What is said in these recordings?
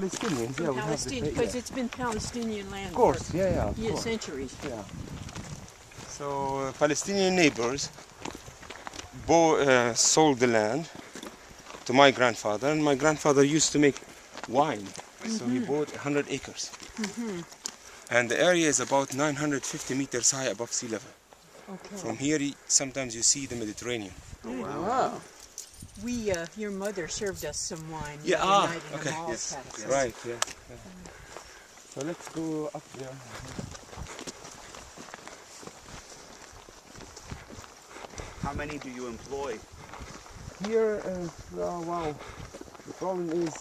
Palestinians, yeah, we have the because it's been Palestinian land of course, for centuries. Yeah. So Palestinian neighbors sold the land to my grandfather, and my grandfather used to make wine. So he bought 100 acres. And the area is about 950 meters high above sea level. Okay. From here, sometimes you see the Mediterranean. Oh, wow. Your mother served us some wine. Yeah, night in okay. The mall Yes. yes. Right, yeah. So let's go up there. How many do you employ? Here, wow, the problem is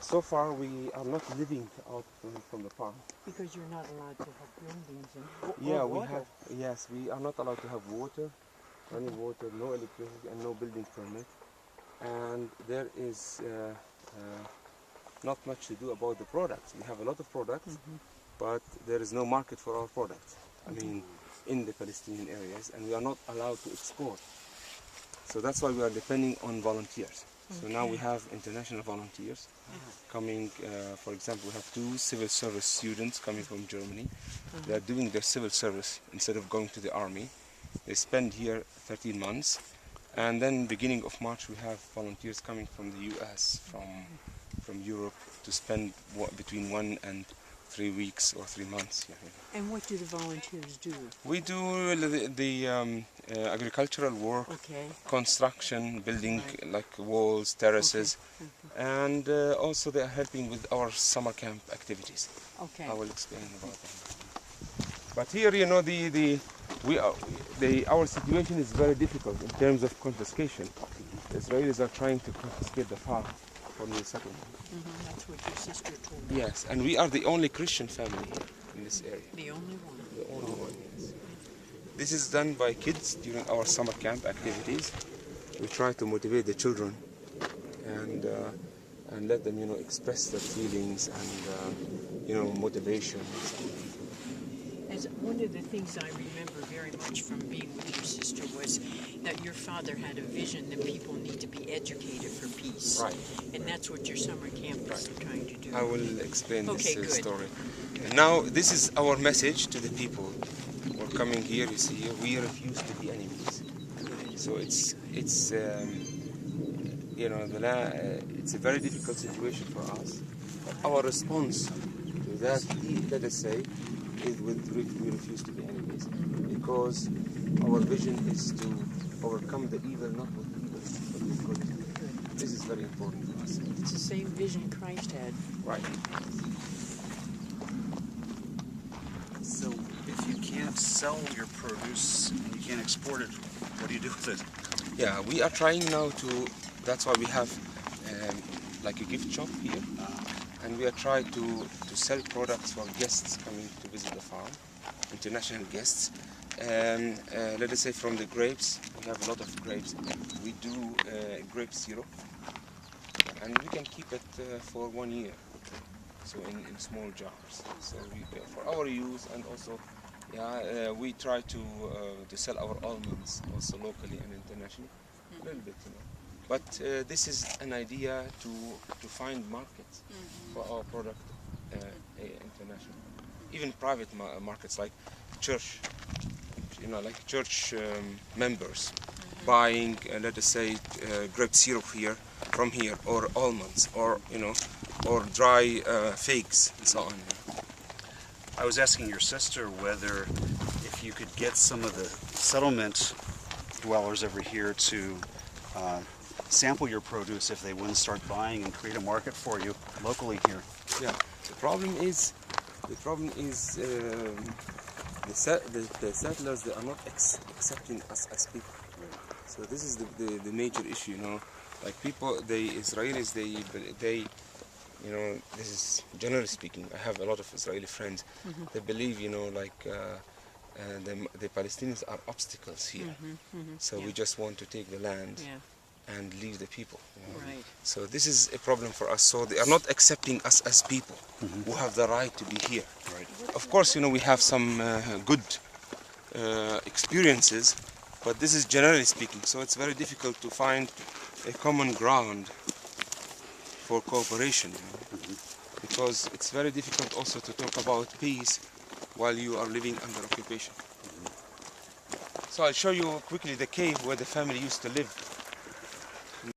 so far we are not living out from the farm. Because you're not allowed to have buildings and water. We are not allowed to have water, running water, no electricity, and no building permit. And there is not much to do about the products. We have a lot of products, but there is no market for our products. I mean, in the Palestinian areas, and we are not allowed to export. So that's why we are depending on volunteers. So now we have international volunteers coming. For example, we have 2 civil service students coming from Germany. They are doing their civil service instead of going to the army. They spend here 13 months. And then beginning of March, we have volunteers coming from the US, from Europe, to spend between 1 and 3 weeks or 3 months. Yeah. And what do the volunteers do? We do the agricultural work, construction, building like walls, terraces, and also they are helping with our summer camp activities. Okay. I will explain about that. But here, you know, our situation is very difficult in terms of confiscation. The Israelis are trying to confiscate the farm from the settlement. That's what your sister told me. Yes, and we are the only Christian family here in this area. The only one? The only one, yes. This is done by kids during our summer camp activities. We try to motivate the children and let them, you know, express their feelings and, you know, motivation. As one of the things I remember very much from being with your sister was that your father had a vision that people need to be educated for peace. Right. And that's what your summer camp is trying to do. I will explain this story. Now, this is our message to the people who are coming here. You see, we refuse to be enemies. So it's you know, it's a very difficult situation for us. But our response to that, let us say, is we refuse to be enemies, because our vision is to overcome the evil, not with evil, but with good. This is very important for us. It's the same vision Christ had. Right. So if you can't sell your produce and you can't export it, what do you do with it? Yeah, we are trying now to, that's why we have like a gift shop here. And we are trying to sell products for guests coming to visit the farm, international guests. Let us say from the grapes, we have a lot of grapes. We do grape syrup, and we can keep it for 1 year, so in small jars. So for our use, and also, we try to sell our almonds also locally and internationally, a little bit, you know. But this is an idea to find markets for our product internationally. Even private markets like church, you know, like church members buying, let us say, grape syrup from here, or almonds, or, you know, or dry figs and so on. I was asking your sister whether if you could get some of the settlement dwellers over here to sample your produce if they wouldn't start buying and create a market for you locally here. Yeah, the problem is the settlers, they are not accepting us as people. So this is the major issue, you know. Like people, the Israelis, they you know, this is generally speaking, I have a lot of Israeli friends. They believe, you know, like the Palestinians are obstacles here. So we just want to take the land and leave the people. You know? Right. So this is a problem for us. So they are not accepting us as people who have the right to be here. Right. Of course, you know, we have some good experiences, but this is generally speaking. So it's very difficult to find a common ground for cooperation, you know, because it's very difficult also to talk about peace while you are living under occupation. So I'll show you quickly the cave where the family used to live